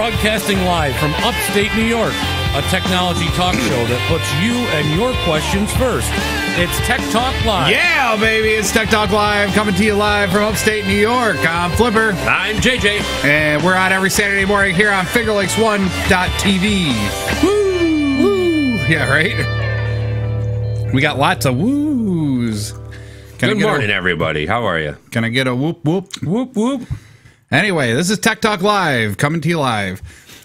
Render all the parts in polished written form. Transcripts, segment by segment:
Broadcasting live from upstate New York, a technology talk show that puts you and your questions first. It's Tech Talk Live. Yeah, baby, it's Tech Talk Live, coming to you live from upstate New York. I'm Flipper. I'm JJ. And we're out every Saturday morning here on FingerLakes1.tv. Woo! Woo! Yeah, right? We got lots of woos. Good morning, everybody. How are you? Can I get a whoop, whoop? Whoop, whoop. Anyway, this is Tech Talk Live, coming to you live.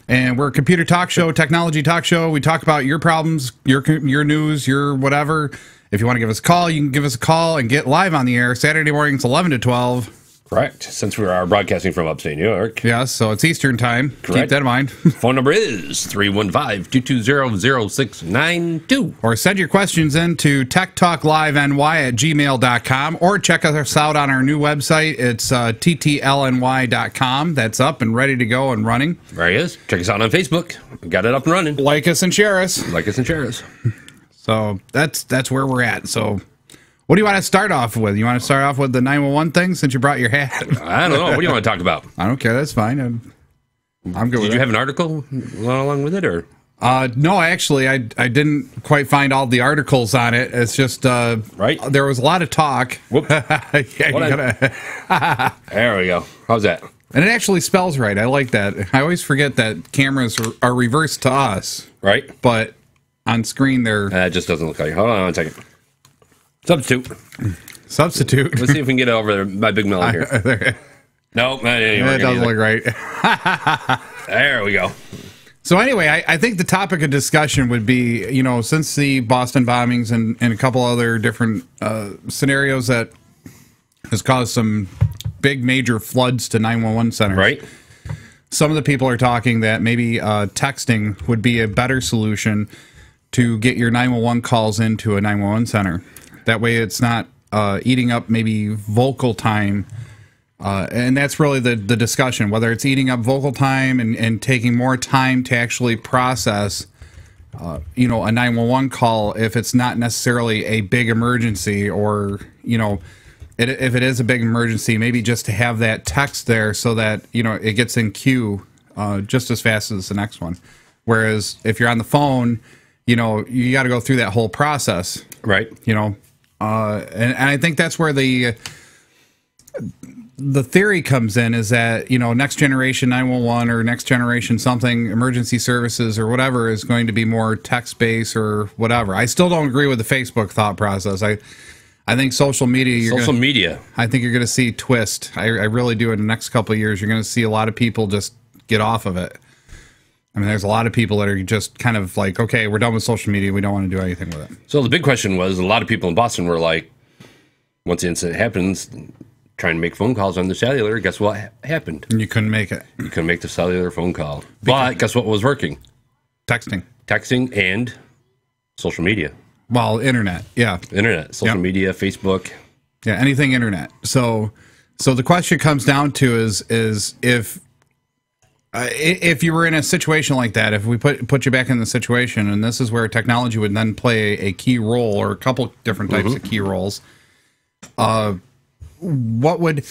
And we're a computer talk show, technology talk show. We talk about your problems, your news, your whatever. If you want to give us a call, you can give us a call and get live on the air Saturday mornings, 11 to 12. Correct. Since we are broadcasting from upstate New York. Yes, so it's Eastern time. Correct. Keep that in mind. Phone number is 315-220-0692. Or send your questions in to techtalkliveny@gmail.com, or check us out on our new website. It's ttlny.com. That's up and ready to go and running. There he is. Check us out on Facebook. We got it up and running. Like us and share us. Like us and share us. So that's where we're at. So what do you want to start off with? You want to start off with the 911 thing since you brought your hat? I don't know. What do you want to talk about? I don't care. That's fine. I'm good with it. Did you have an article along with it, or? No, actually, I didn't quite find all the articles on it. It's just right. There was a lot of talk. Whoop. Yeah, There we go. How's that? And it actually spells right. I like that. I always forget that cameras are reversed to us. Right. But on screen, they're... That just doesn't look like it. Hold on one second. Substitute. Substitute. Let's see if we can get over my big Miller here. Nope. That doesn't look right. There we go. So anyway, I think the topic of discussion would be, since the Boston bombings and a couple other different scenarios that has caused some big major floods to 911 centers. Right. Some of the people are talking that maybe texting would be a better solution to get your 911 calls into a 911 center. That way it's not eating up maybe vocal time. And that's really the discussion, whether it's eating up vocal time and taking more time to actually process, a 911 call if it's not necessarily a big emergency, or, if it is a big emergency, maybe just to have that text there so that, it gets in queue just as fast as the next one. Whereas if you're on the phone, you got to go through that whole process. Right. And I think that's where the theory comes in, is that, next generation 911 or next generation something, emergency services or whatever, is going to be more text-based or whatever. I still don't agree with the Facebook thought process. I think social media... I think you're going to see twist. I really do. In the next couple of years, you're going to see a lot of people just get off of it. I mean, there's a lot of people that are just kind of like, okay, we're done with social media. We don't want to do anything with it. So the big question was, a lot of people in Boston were like, once the incident happens, trying to make phone calls on the cellular, guess what happened? You couldn't make it. You couldn't make the cellular phone call. But guess what was working? Texting. Texting and social media. Well, internet, yeah. Internet, social media, Facebook. Yeah, anything internet. So the question comes down to is if you were in a situation like that, if we put you back in the situation, and this is where technology would then play a key role, or a couple different types of key roles, what would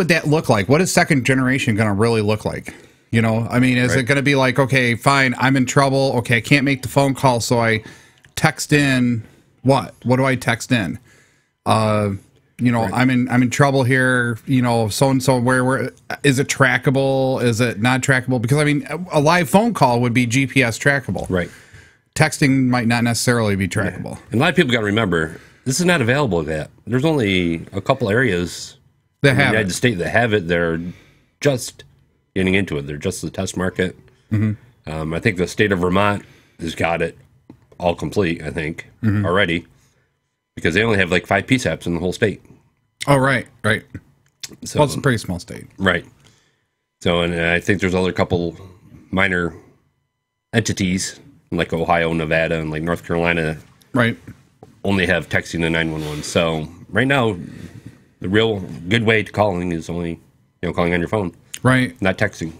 that look like? What is second generation going to really look like? I mean, is it going to be like, okay, fine, I'm in trouble. Okay, I can't make the phone call, so I text in what? What do I text in? I'm in trouble here, so and so. Where is it trackable? Is it not trackable? Because I mean, a live phone call would be GPS trackable. Right. Texting might not necessarily be trackable. Yeah. And a lot of people got to remember, this is not available yet. There's only a couple areas in the United States that have it. They're just getting into it. They're just the test market. Mm-hmm. I think the state of Vermont has got it all complete, I think, already. Because they only have like 5 PSAPs in the whole state. Oh, right. So, well, it's a pretty small state. Right. So, and I think there's other couple minor entities, like Ohio, Nevada, and like North Carolina. Right. Only have texting and 911. So, right now, the real good way to calling is only, calling on your phone. Right. Not texting.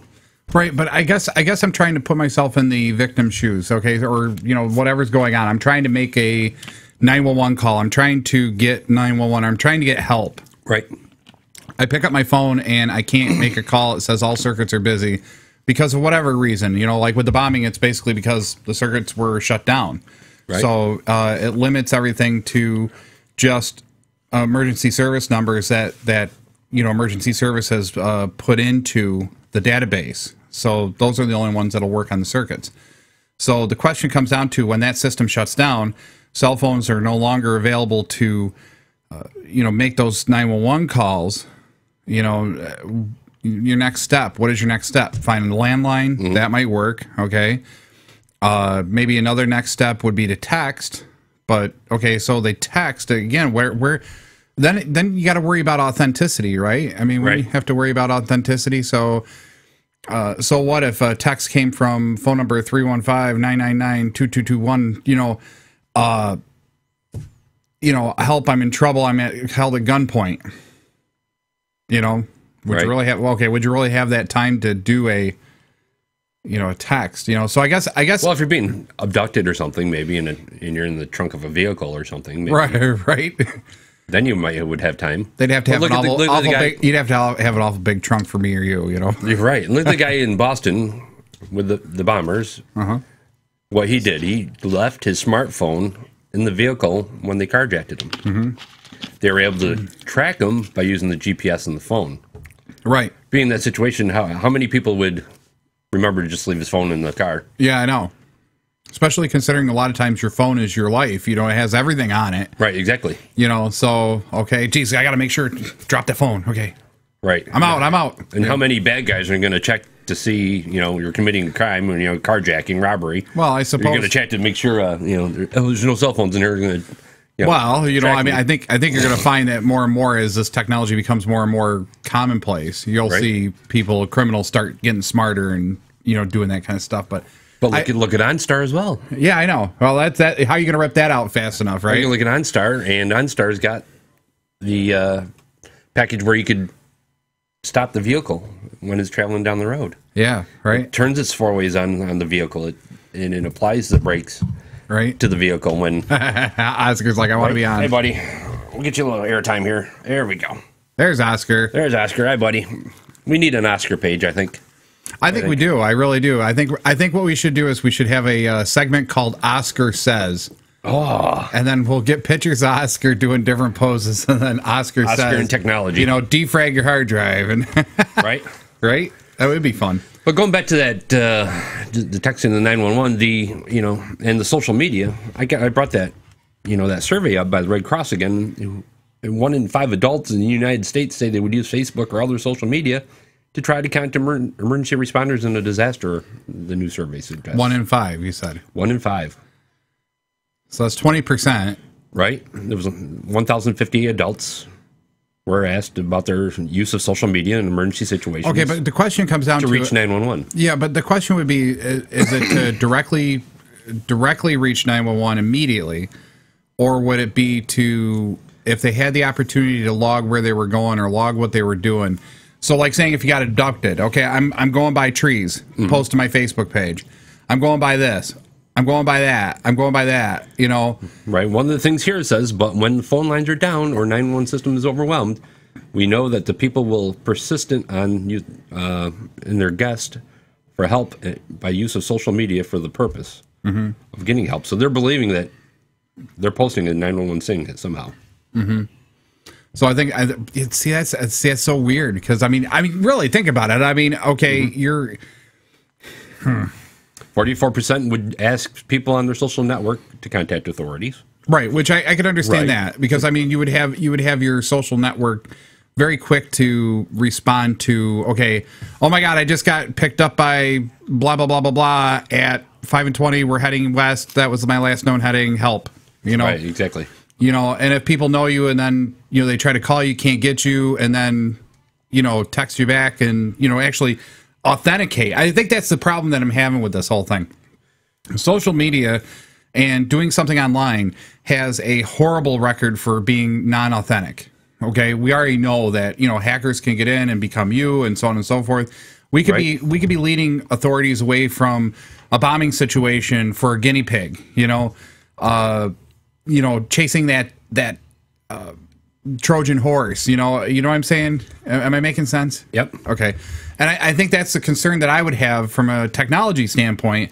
Right, but I guess I'm trying to put myself in the victim's shoes, okay? Or, whatever's going on. I'm trying to make a 911 call. I'm trying to get 911. I'm trying to get help. Right. I pick up my phone and I can't make a call. It says all circuits are busy. because of whatever reason. You know, like with the bombing, it's basically because the circuits were shut down. Right. So it limits everything to just emergency service numbers that emergency service has put into the database. So those are the only ones that'll work on the circuits. So the question comes down to, when that system shuts down, cell phones are no longer available to, make those 911 calls. Your next step. What is your next step? Find a landline. Mm-hmm. That might work. Okay. Maybe another next step would be to text. But okay, so they text again. Where then you got to worry about authenticity, right? I mean, we have to worry about authenticity. So what if a text came from phone number 315-999-2221? Help! I'm in trouble. I'm held at gunpoint. Would you really have? Well, okay, would you really have that time to do a text? So I guess. Well, if you're being abducted or something, maybe and you're in the trunk of a vehicle or something, maybe, right. Then you would have time. They'd have to have an awful big. You'd have to have an awful big trunk for me or you. You're right. Look at the guy in Boston with the bombers. What he did, he left his smartphone in the vehicle when they carjacked him. Mm-hmm. They were able to track him by using the GPS in the phone. Right. Being in that situation, how many people would remember to just leave his phone in the car? Yeah, I know. Especially considering a lot of times your phone is your life. It has everything on it. Right, exactly. So, okay, geez, I got to make sure, drop that phone. Okay. Right. I'm out. And how many bad guys are going to check to see, you're committing a crime, carjacking, robbery? Well, I suppose. You're going to check to make sure, there's no cell phones in here. Going to, I think you're going to find that more and more as this technology becomes more and more commonplace. You'll see criminals start getting smarter and, doing that kind of stuff. But look at OnStar as well. Yeah, I know. Well, that's that. How are you going to rip that out fast enough, right? You look at OnStar, and OnStar's got the package where you could stop the vehicle when it's traveling down the road. Yeah, right. It turns its four ways on the vehicle, and it applies the brakes to the vehicle when Oscar's like, I want to be on. Hey, buddy, we'll get you a little airtime here. There we go. There's Oscar. Hi, buddy. We need an Oscar page, I think. I think we do. I really do. I think what we should do is we should have a segment called Oscar Says. Oh. And then we'll get pictures of Oscar doing different poses, and then Oscar says, and technology. Defrag your hard drive. And right? Right? That would be fun. But going back to that, the texting, the 911, and the social media, I brought that, that survey up by the Red Cross again. 1 in 5 adults in the United States say they would use Facebook or other social media to try to contact emergency responders in a disaster, the new survey suggests. 1 in 5, you said. 1 in 5. So that's 20%. Right. There was 1,050 adults were asked about their use of social media in emergency situations. Okay, but the question comes down to reach 911. Yeah, but the question would be, is it to directly reach 911 immediately, or would it be to, if they had the opportunity to log where they were going or log what they were doing? So like saying if you got abducted, okay, I'm going by trees, post to my Facebook page. I'm going by this. I'm going by that. I'm going by that, Right. One of the things here says, but when phone lines are down or 911 system is overwhelmed, we know that the people will persistent on in their guest for help by use of social media for the purpose of getting help. So they're believing that they're posting a 911 thing somehow. Mm-hmm. So I think that's so weird because I mean really think about it. I mean, okay, you're 44% would ask people on their social network to contact authorities. Right, which I could understand that because I mean you would have your social network very quick to respond to, okay, oh my God, I just got picked up by blah blah blah blah blah at 5:20. We're heading west. That was my last known heading. Help, Right, exactly. And if people know you and then they try to call you, can't get you, and then text you back and actually authenticate. I think that's the problem that I'm having with this whole thing. Social media and doing something online has a horrible record for being non-authentic. Okay, we already know that hackers can get in and become you, and so on and so forth. We could be leading authorities away from a bombing situation for a guinea pig. Chasing that Trojan horse. You know what I'm saying? Am I making sense? Yep. Okay. And I think that's the concern that I would have from a technology standpoint,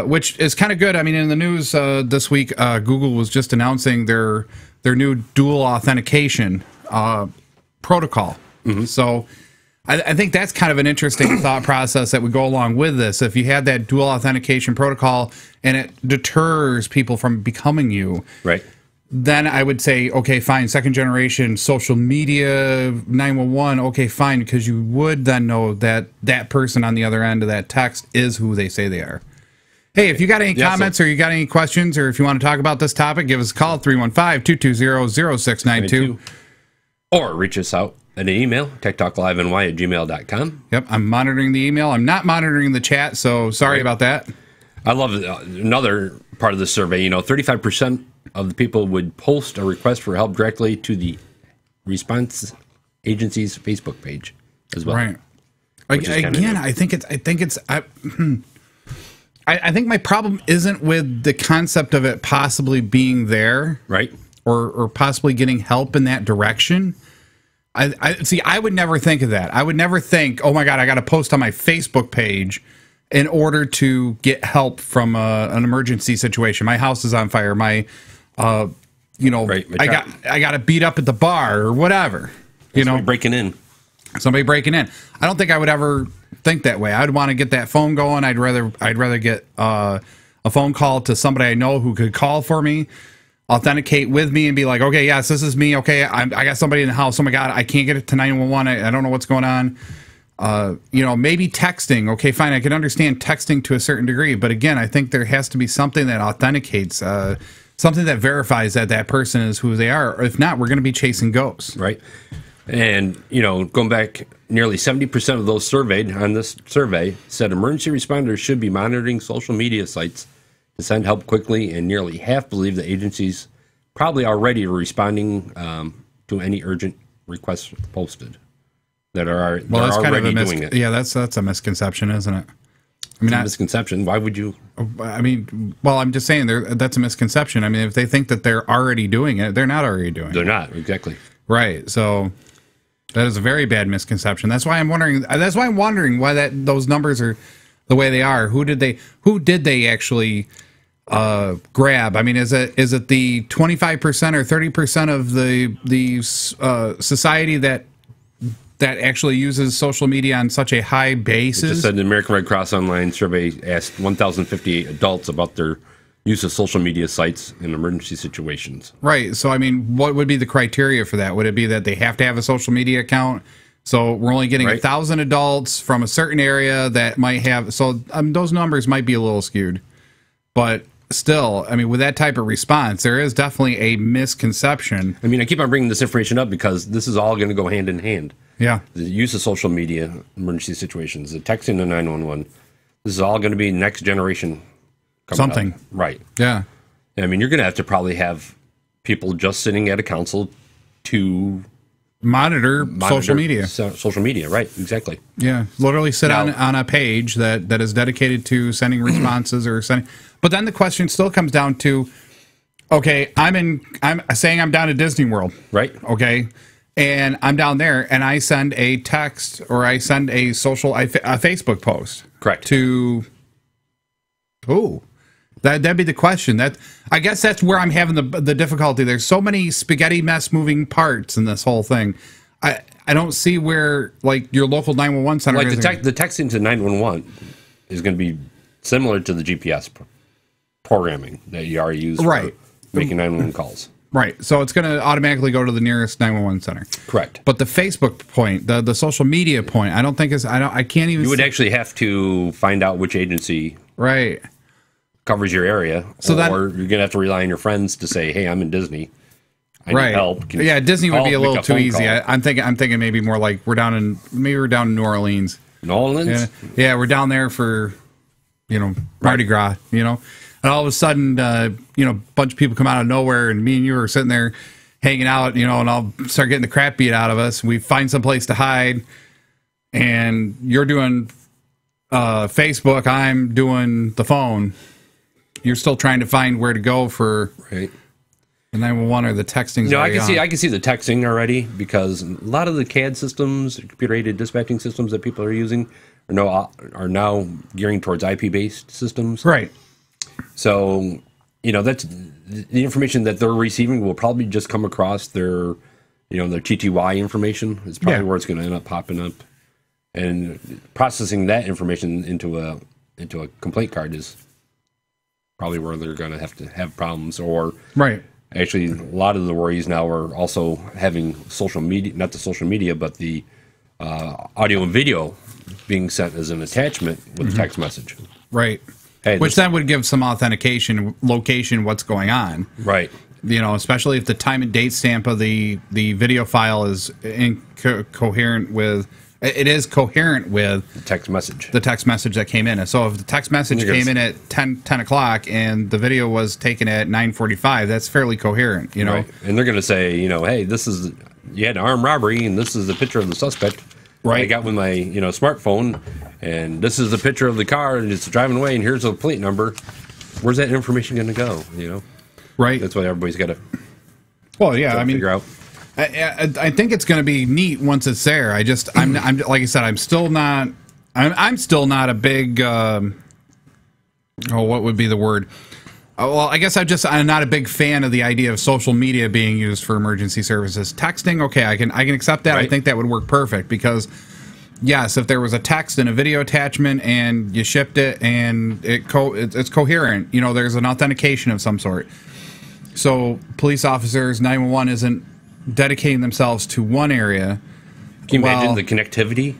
which is kind of good. I mean, in the news this week, Google was just announcing their new dual authentication protocol. Mm-hmm. So I think that's kind of an interesting thought process that would go along with this. If you had that dual authentication protocol and it deters people from becoming you, right? Then I would say, okay, fine, second generation social media, 911, okay, fine, because you would then know that that person on the other end of that text is who they say they are. Hey, if you got any comments or you got any questions or if you want to talk about this topic, give us a call, 315-220-0692. Or reach us out at an email, techtalkliveNY@gmail.com. Yep, I'm monitoring the email. I'm not monitoring the chat, so sorry about that. I love another part of the survey. 35% of the people would post a request for help directly to the response agency's Facebook page as well. Right. Again, I think my problem isn't with the concept of it possibly being there, right, or possibly getting help in that direction. I would never think of that. I would never think, oh my God, I got to post on my Facebook page in order to get help from an emergency situation. My house is on fire. I got beat up at the bar or whatever. Somebody breaking in. Somebody breaking in. I don't think I would ever think that way. I'd want to get that phone going. I'd rather get a phone call to somebody I know who could call for me, authenticate with me, and be like, okay, yes, this is me. Okay, I got somebody in the house. Oh my God, I can't get it to 911. I don't know what's going on. Maybe texting. Okay, fine. I can understand texting to a certain degree, but again, I think there has to be something that authenticates, something that verifies that that person is who they are. Or if not, we're going to be chasing ghosts. Right. And, going back, nearly 70% of those surveyed on this survey said emergency responders should be monitoring social media sites to send help quickly, and nearly half believe the agencies probably already are responding to any urgent requests posted that are that's already kind of doing it. Yeah, that's a misconception, isn't it? I mean, it's a misconception. Why would you? I mean, well, I'm just saying that's a misconception. I mean, if they think that they're already doing it, they're not already doing it. They're not, exactly. Right. So that is a very bad misconception. That's why I'm wondering. That's why I'm wondering why those numbers are the way they are. Who did they actually grab? I mean, is it the 25% or 30% of the society that actually uses social media on such a high basis? It just said the American Red Cross Online survey asked 1,058 adults about their use of social media sites in emergency situations. Right. So, I mean, what would be the criteria for that? Would it be that they have to have a social media account? So we're only getting 1,000 adults from a certain area that might have. So those numbers might be a little skewed. But still, I mean, with that type of response, there is definitely a misconception. I mean, I keep on bringing this information up because this is all going to go hand in hand. Yeah. The use of social media, emergency situations, the texting to 911. This is all going to be next generation something. Up. Right. Yeah. I mean, you're going to have to probably have people just sitting at a council to monitor social media. Social media, right. Exactly. Yeah. Literally sit on a page that is dedicated to sending responses or sending. But then the question still comes down to, okay, I'm saying I'm down at Disney World. Right. Okay. And I'm down there, and I send a text or I send a Facebook post. Correct. To who? That'd be the question. I guess that's where I'm having the difficulty. There's so many spaghetti mess moving parts in this whole thing. I don't see where like your local 911 center. Like the texting to 911 is going to be similar to the GPS programming that you already use for making 911 calls. Right. So it's going to automatically go to the nearest 911 center. Correct. But the Facebook point, the social media point, I don't think is, I can't even. You would actually have to find out which agency covers your area. So or you're going to have to rely on your friends to say, hey, I'm in Disney. I need help. Yeah, Disney would be a little too easy. I'm thinking maybe more like we're down in New Orleans. New Orleans? Yeah, we're down there for, Mardi Gras, And all of a sudden, a bunch of people come out of nowhere, and me and you are sitting there hanging out, and I'll start getting the crap beat out of us. We find some place to hide, and you're doing Facebook. I'm doing the phone. You're still trying to find where to go for, The 911 or the texting. No, I can see the texting already, because a lot of the CAD systems, computer-aided dispatching systems that people are using, are now gearing towards IP-based systems. Right. So, that's the information that they're receiving will probably just come across their TTY information. It's probably where it's going to end up popping up, and processing that information into a complaint card is probably where they're going to have problems. Or right. Actually, a lot of the worries now are also having social media, not the social media, but the audio and video being sent as an attachment with a text message. Right. Hey, which then would give some authentication, location, what's going on. Right. Especially if the time and date stamp of the video file is coherent with. It is coherent with the text message that came in. And so if the text message came in at 10 o'clock and the video was taken at 9:45, that's fairly coherent, Right. And they're going to say, hey, you had an armed robbery, and this is the picture of the suspect. Right. I got with my, smartphone, and this is the picture of the car, and it's driving away, and here's the plate number. Where's that information going to go, Right. That's what everybody's got to figure out. I think it's going to be neat once it's there. I'm like I said, I'm still not a big. What would be the word? Well, I guess I'm not a big fan of the idea of social media being used for emergency services. Texting, okay, I can accept that. Right. I think that would work perfect, because yes, if there was a text and a video attachment and you shipped it and it's coherent, there's an authentication of some sort. So police officers, 911 isn't dedicating themselves to one area. Can you imagine the connectivity?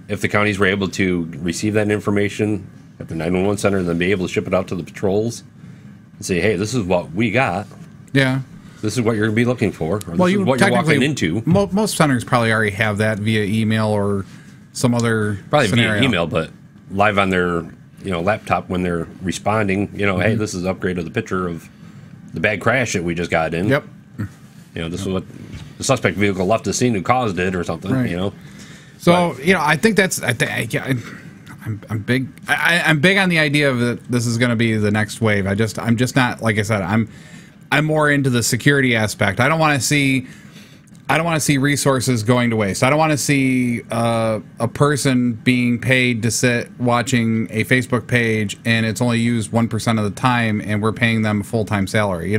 If the counties were able to receive that information at the 911 center and then be able to ship it out to the patrols and say, hey, this is what we got. Yeah. This is what you're going to be looking for. Or this is what you're walking into. Most centers probably already have that via email or some other scenario. Via email, but live on their laptop when they're responding, hey, this is an upgrade of the picture of the bad crash that we just got in. Yep. This is what the suspect vehicle left the scene who caused it, or something. Right. So I think that's. I'm big. I'm big on the idea of that. This is going to be the next wave. I'm just not, like I said. I'm more into the security aspect. I don't want to see resources going to waste. I don't want to see a person being paid to sit watching a Facebook page and it's only used 1% of the time, and we're paying them a full-time salary.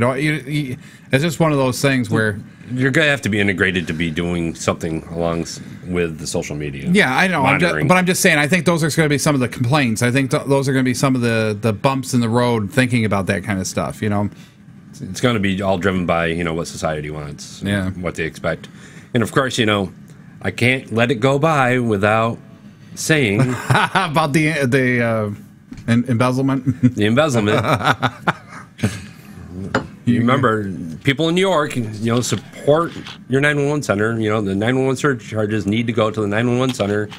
It's just one of those things where you're going to have to be integrated to be doing something along with the social media. Yeah, I know. I'm just saying, I think those are going to be some of the complaints. I think those are going to be some of the bumps in the road thinking about that kind of stuff, It's going to be all driven by, what society wants, what they expect. And of course, I can't let it go by without saying about the embezzlement. The embezzlement. You remember, people in New York, support your 911 center. The 911 surcharges need to go to the 911 center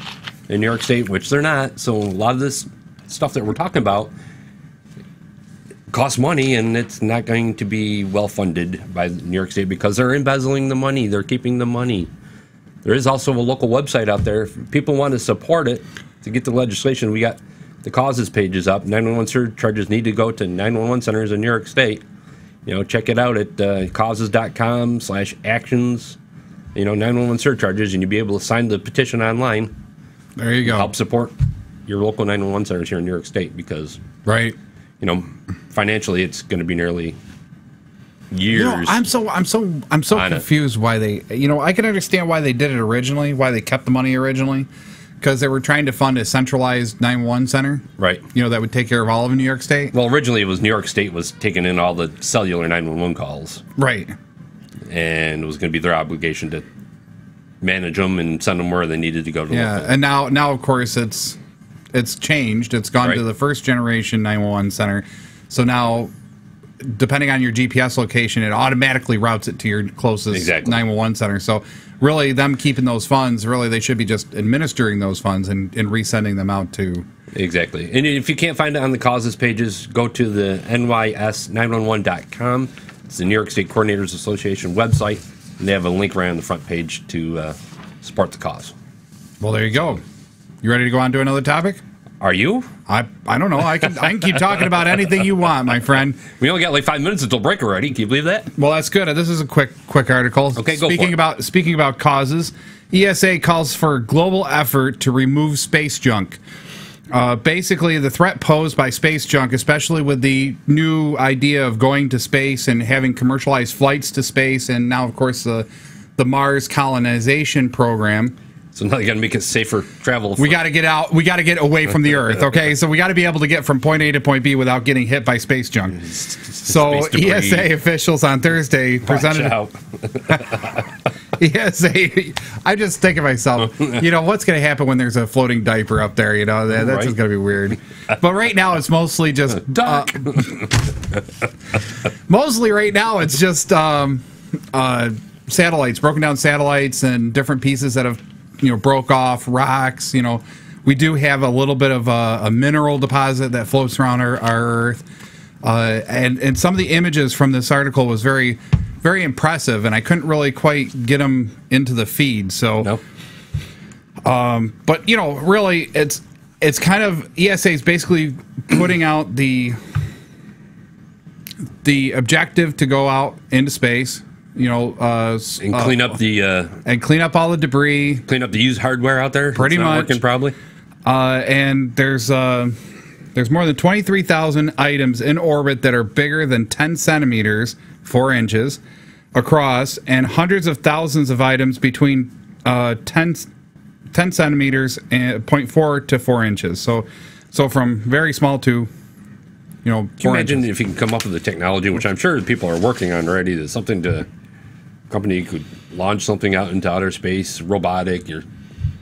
in New York State, which they're not. So a lot of this stuff that we're talking about costs money, and it's not going to be well funded by New York State because they're embezzling the money. They're keeping the money. There is also a local website out there. If people want to support it to get the legislation, we got the causes pages up. 911 surcharges need to go to 911 centers in New York State. Check it out at causes.com/actions. 911 surcharges, and you'll be able to sign the petition online. There you go. Help support your local 911 centers here in New York State, because right. Financially, it's going to be nearly years. I'm so confused why they. I can understand why they did it originally, why they kept the money originally, because they were trying to fund a centralized 911 center, right? That would take care of all of New York State. Well, originally it was New York State was taking in all the cellular 911 calls, right? And it was going to be their obligation to manage them and send them where they needed to go to. Yeah, and now of course it's changed. It's gone to the first generation 911 center. So now, depending on your GPS location, it automatically routes it to your closest 911 center. So really, them keeping those funds, they should be just administering those funds and resending them out to. Exactly. And if you can't find it on the causes pages, go to the NYS911.com. It's the New York State Coordinators Association website, and they have a link right on the front page to support the cause. Well, there you go. You ready to go on to another topic? Are you? I don't know. I can keep talking about anything you want, my friend. We only got like 5 minutes until break already. Can you believe that? Well, that's good. This is a quick article. Okay, go for it. Speaking about causes, ESA calls for global effort to remove space junk. Basically, the threat posed by space junk, especially with the new idea of going to space and having commercialized flights to space, and now, of course, the Mars colonization program. So now you got to make it safer travel. We got to get out. We got to get away from the Earth. Okay, so we got to be able to get from point A to point B without getting hit by space junk. So ESA officials on Thursday presented. ESA. I just think of myself. What's going to happen when there's a floating diaper up there? That's just going to be weird. But right now it's mostly just mostly right now it's just satellites, broken down satellites, and different pieces that have broke off, rocks. We do have a little bit of a mineral deposit that floats around our Earth, and some of the images from this article was very, very impressive, and I couldn't really quite get them into the feed. So, no. But really, it's kind of ESA is basically putting out the objective to go out into space. And clean up clean up all the debris, clean up the used hardware out there. Pretty much working probably. And there's more than 23,000 items in orbit that are bigger than 10 centimeters, 4 inches across, and hundreds of thousands of items between 10 centimeters and 0.4 to 4 inches. So from very small to Can you imagine if you can come up with the technology, which I'm sure people are working on already, that something to company could launch something out into outer space, robotic. You're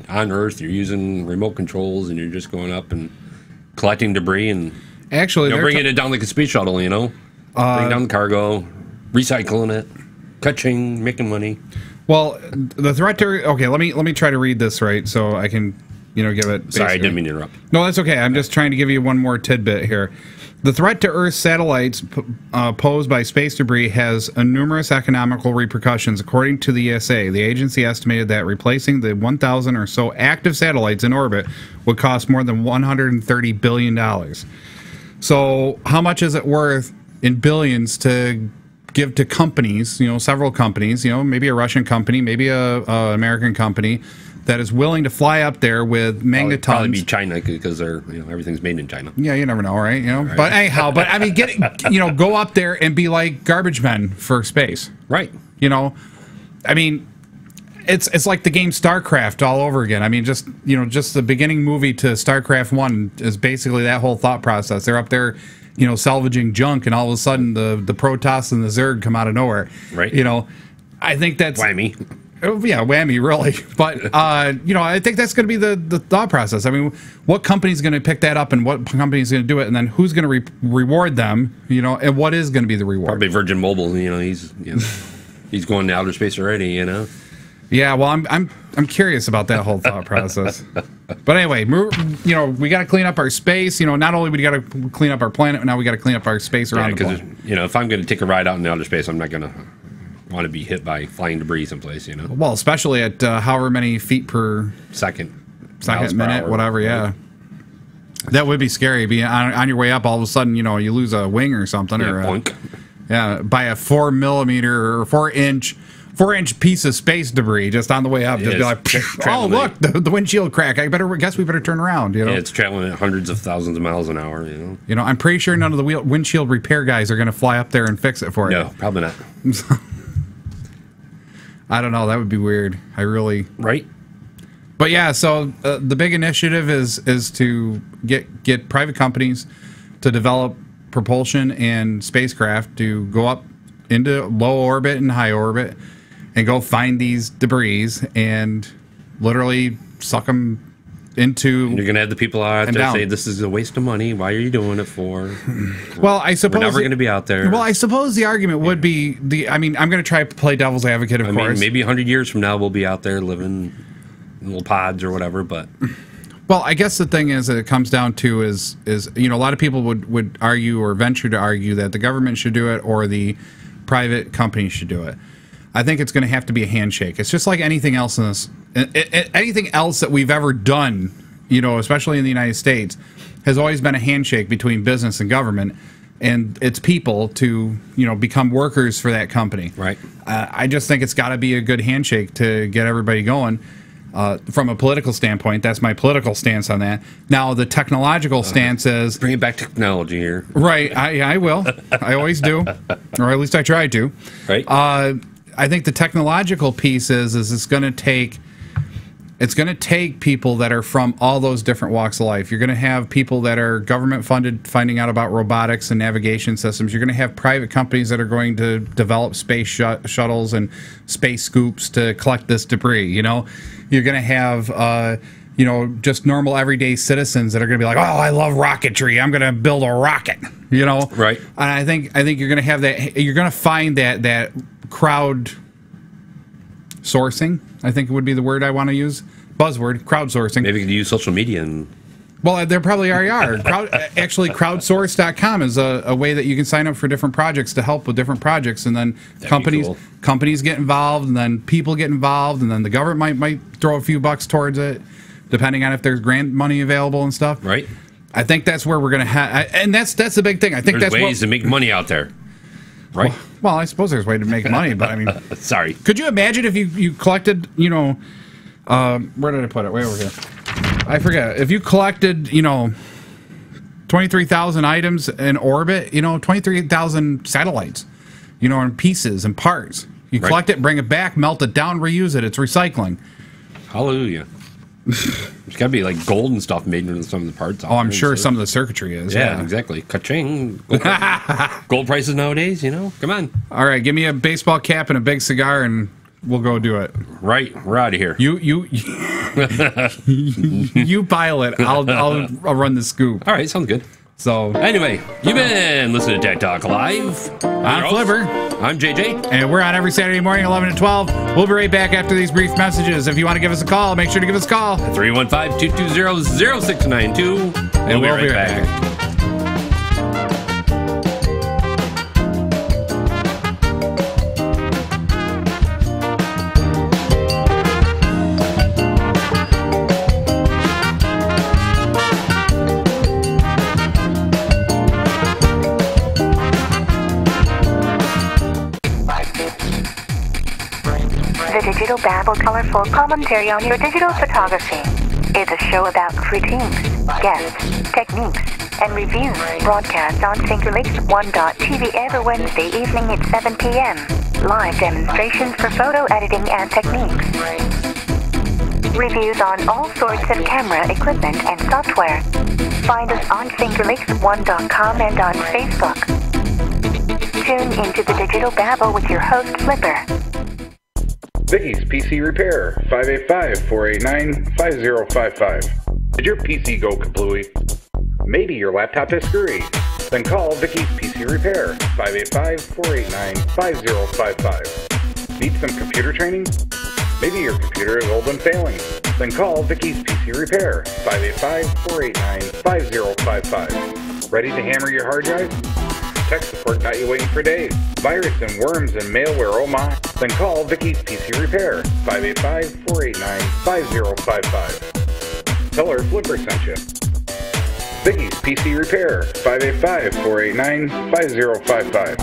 on Earth, you're using remote controls, and you're just going up and collecting debris and actually bringing it down like a space shuttle. Bringing down the cargo, recycling it, catching, making money. Well, the threat to let me try to read this right so I can give it. Basically. Sorry, I didn't mean to interrupt. No, that's okay. I'm just trying to give you one more tidbit here. The threat to Earth's satellites posed by space debris has numerous economical repercussions. According to the ESA, the agency estimated that replacing the 1,000 or so active satellites in orbit would cost more than $130 billion. So how much is it worth in billions to give to companies, several companies, maybe a Russian company, maybe a American company, that is willing to fly up there with magnetons. Probably be China because they're everything's made in China. Yeah, you never know, right? Right. But anyhow, I mean, go up there and be like garbage men for space, right? I mean, it's like the game StarCraft all over again. I mean, just the beginning movie to StarCraft 1 is basically that whole thought process. They're up there, salvaging junk, and all of a sudden the Protoss and the Zerg come out of nowhere, right? I think that's whammy. Yeah, whammy, really. But, I think that's going to be the thought process. I mean, what company's going to pick that up and what company's going to do it, and then who's going to reward them, and what is going to be the reward? Probably Virgin Mobile, he's going to outer space already, Yeah, well, I'm curious about that whole thought process. But anyway, we got to clean up our space. Not only we got to clean up our planet, now we got to clean up our space around the planet. If I'm going to take a ride out in outer space, I'm not going to want to be hit by flying debris someplace, Well, especially at however many feet per second, minute, hour, whatever. Yeah, that would be scary. Be on your way up, all of a sudden, you lose a wing or something, or by a 4 millimeter or 4 inch piece of space debris just on the way up. Just be like, oh look, the windshield crack. Guess we better turn around. Yeah, it's traveling at hundreds of thousands of miles an hour. I'm pretty sure none of the windshield repair guys are going to fly up there and fix it for you. No, probably not. I don't know. That would be weird. Right. But yeah, so the big initiative is to get private companies to develop propulsion and spacecraft to go up into low orbit and high orbit and go find these debris and literally suck them into. And you're going to have the people out there say, this is a waste of money. Why are you doing it for? Well, I suppose. We're never going to be out there. Well, I suppose the argument would be I'm going to try to play devil's advocate, of course. Maybe 100 years from now we'll be out there living in little pods or whatever, but. Well, I guess the thing is that it comes down to is a lot of people would argue or venture to argue that the government should do it or the private companies should do it. I think it's going to have to be a handshake. It's just like anything else in this, anything else that we've ever done you know, especially in the United States, has always been a handshake between business and government and its people to, you know, become workers for that company. Right. I just think it's got to be a good handshake to get everybody going. From a political standpoint, that's my political stance on that. Now, the technological stance is... Bring back technology here. Right. I will. I always do. Or at least I try to. Right. I think the technological piece is it's going to take... It's going to take people that are from all those different walks of life. You're going to have people that are government funded finding out about robotics and navigation systems. You're going to have private companies that are going to develop space shuttles and space scoops to collect this debris, you know. You're going to have, you know, just normal everyday citizens that are going to be like, oh, I love rocketry. I'm going to build a rocket, you know. Right. And I think you're going to have that. You're going to find that crowd sourcing, I think would be the word I want to use. Buzzword, crowdsourcing. Maybe you could use social media and... Well, there probably already are. Actually, crowdsource.com is a way that you can sign up for different projects to help with different projects, and then companies get involved, and then people get involved, and then the government might throw a few bucks towards it, depending on if there's grant money available and stuff. Right. I think that's where we're going to have... And that's the big thing. I think there's ways to make money out there. Right. Well, I suppose there's a way to make money, but I mean... Sorry. Could you imagine if you collected, you know... where did I put it? Way over here. I forget. If you collected, you know, 23,000 items in orbit, you know, 23,000 satellites, you know, in pieces and parts. You collect it, bring it back, melt it down, reuse it. It's recycling. Hallelujah. There's got to be like gold and stuff made into some of the parts. Oh, I'm sure some of the circuitry is. Yeah, exactly. Ka-ching. Gold prices nowadays, you know? Come on. All right, give me a baseball cap and a big cigar and we'll go do it. Right, we're out of here. You pilot. I'll run the scoop. All right, sounds good. So anyway, you've been listening to Tech Talk Live. I'm Flipper. I'm JJ. And we're on every Saturday morning, 11 to 12. We'll be right back after these brief messages. If you want to give us a call, make sure to give us a call. 315-220-0692. And we'll be right back. Digital Babble colorful commentary on your digital photography. It's a show about critiques, guests, techniques, and reviews. Broadcast on FingerLakes1.tv every Wednesday evening at 7 p.m. Live demonstrations for photo editing and techniques. Reviews on all sorts of camera equipment and software. Find us on FingerLakes1.com and on Facebook. Tune into the Digital Babble with your host, Flipper. Vicky's PC Repair, 585-489-5055. Did your PC go kablooey? Maybe your laptop is screwy? Then call Vicky's PC Repair, 585-489-5055. Need some computer training? Maybe your computer is old and failing? Then call Vicky's PC Repair, 585-489-5055. Ready to hammer your hard drive? Tech support got you waiting for days. Virus and worms and malware, oh my. Then call Vicky's PC Repair, 585-489-5055. Tell her Flipper sent you. Vicky's PC Repair, 585-489-5055.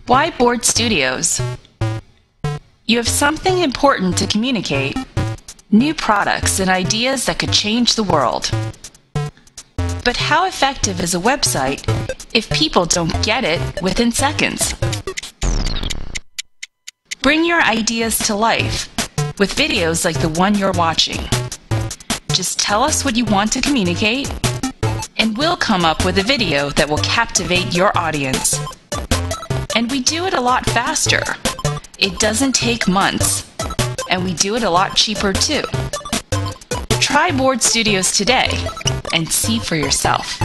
Whiteboard Studios. You have something important to communicate. New products and ideas that could change the world. But how effective is a website if people don't get it within seconds? Bring your ideas to life with videos like the one you're watching. Just tell us what you want to communicate, and we'll come up with a video that will captivate your audience. And we do it a lot faster. It doesn't take months, and we do it a lot cheaper too. Try Board Studios today and see for yourself.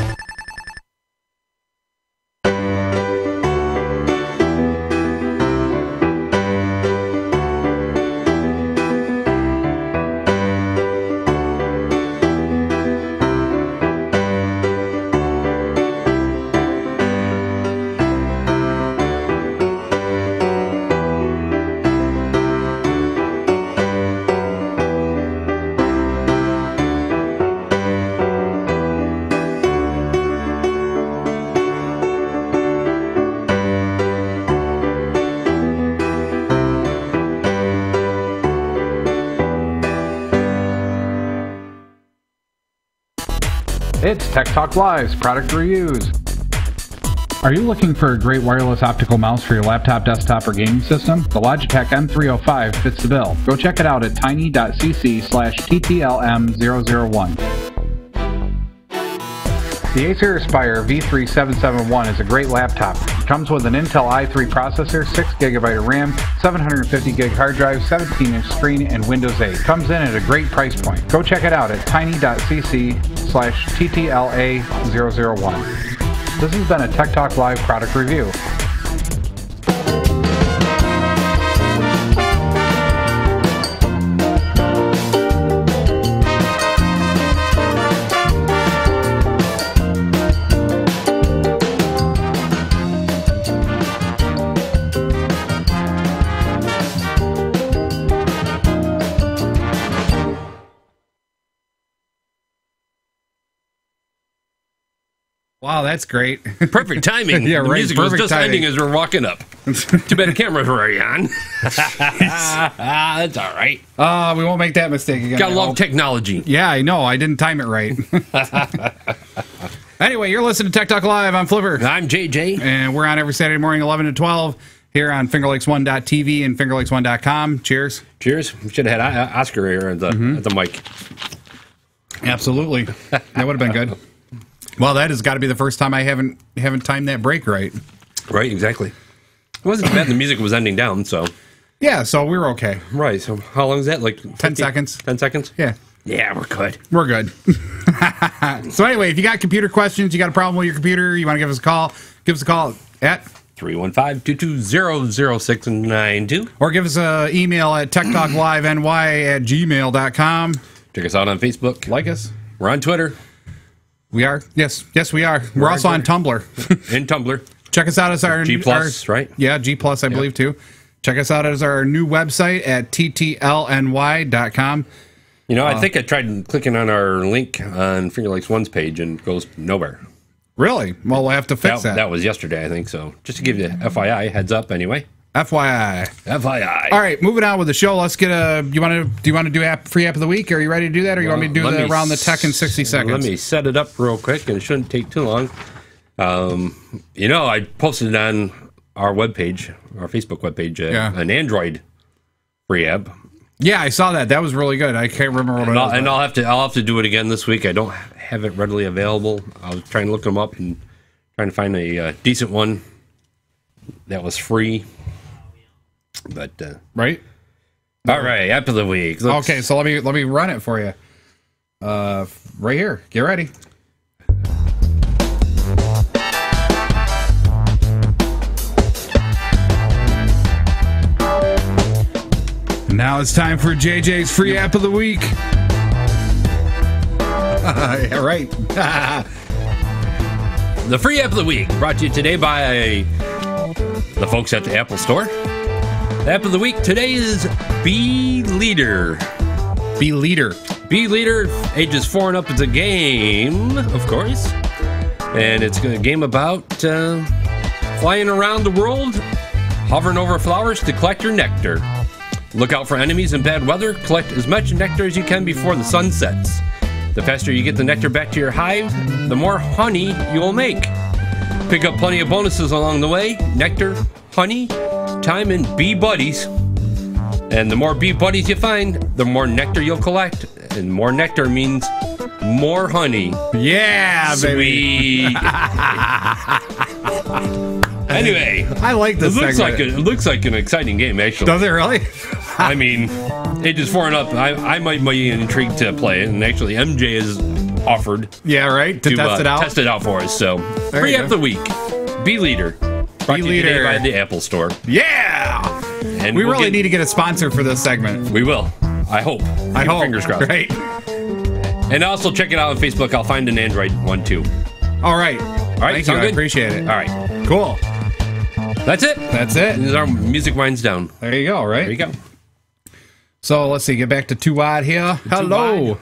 It's Tech Talk Live's product reviews. Are you looking for a great wireless optical mouse for your laptop, desktop, or gaming system? The Logitech M305 fits the bill. Go check it out at tiny.cc/TTLM001. The Acer Aspire V3771 is a great laptop. It comes with an Intel i3 processor, 6GB of RAM, 750GB hard drive, 17-inch screen, and Windows 8. Comes in at a great price point. Go check it out at tiny.cc/TTLA001. This has been a Tech Talk Live product review. Wow, that's great. Perfect timing. Yeah, the right. music was just timing. ending as we're walking up. Too bad the cameras were already on. That's all right. We won't make that mistake again. Gotta love technology. Yeah, I know. I didn't time it right. Anyway, you're listening to Tech Talk Live. I'm Flipper. I'm JJ. And we're on every Saturday morning, 11 to 12, here on FingerLakes1.tv and FingerLakes1.com. Cheers. Cheers. We should have had Oscar here at the mic. Absolutely. That would have been good. Well, that has got to be the first time I haven't timed that break right. Right, exactly. It wasn't too bad. The music was ending down, so. Yeah, so we were okay. Right, so how long is that? Like 10 seconds. 10 seconds? Yeah. Yeah, we're good. We're good. So anyway, if you got computer questions, you got a problem with your computer, you want to give us a call at 315-220-0692. Or give us an email at techtalkliveny@gmail.com. Check us out on Facebook. Like us. We're on Twitter. We are. Yes, we are. We're also on Tumblr. And Tumblr. Check us out as our G+, right? Yeah, G+, I believe, too. Check us out as our new website at ttlny.com. You know, I think I tried clicking on our link on Finger Lakes One's page and it goes nowhere. Really? Well, we'll have to fix that. That was yesterday, I think, so just to give you FYI, heads up anyway. FYI. All right, moving on with the show. Let's get a. Do you want to do free app of the week? Are you ready to do that, or you want me to do around the tech in 60 seconds? Let me set it up real quick, and it shouldn't take too long. You know, I posted on our webpage, our Facebook webpage, an Android free app. Yeah, I saw that. That was really good. I can't remember what it was. And I'll have to do it again this week. I don't have it readily available. I was trying to look them up and trying to find a decent one that was free. But right. All right, app of the week. Okay, so let me run it for you. Right here. Get ready. Now it's time for JJ's free app of the week. Yeah, right. The free app of the week brought to you today by the folks at the Apple Store. The app of the week today is Be Leader. Be Leader. Be Leader, ages 4 and up. It's a game, of course. And it's a game about flying around the world, hovering over flowers to collect your nectar. Look out for enemies and bad weather. Collect as much nectar as you can before the sun sets. The faster you get the nectar back to your hive, the more honey you will make. Pick up plenty of bonuses along the way. Nectar, honey, time, and bee buddies. And the more bee buddies you find, the more nectar you'll collect. And more nectar means more honey. Yeah, Sweet. Anyway, I like this. It looks like an exciting game, actually. Does it really? I mean, ages 4 and up. I might be intrigued to play it, and actually, MJ is offered. Yeah, right. To test it out. Test it out for us. So, free app of the week. Bee Leader. Brought to you today by the Apple Store. Yeah. And we really need to get a sponsor for this segment. We will. I hope. Fingers crossed. Right. And also check it out on Facebook. I'll find an Android one too. All right. Thank you. I appreciate it. All right. Cool. That's it. This our music winds down. There you go, right? There you go. So let's see, get back to Too Wide here. Hello.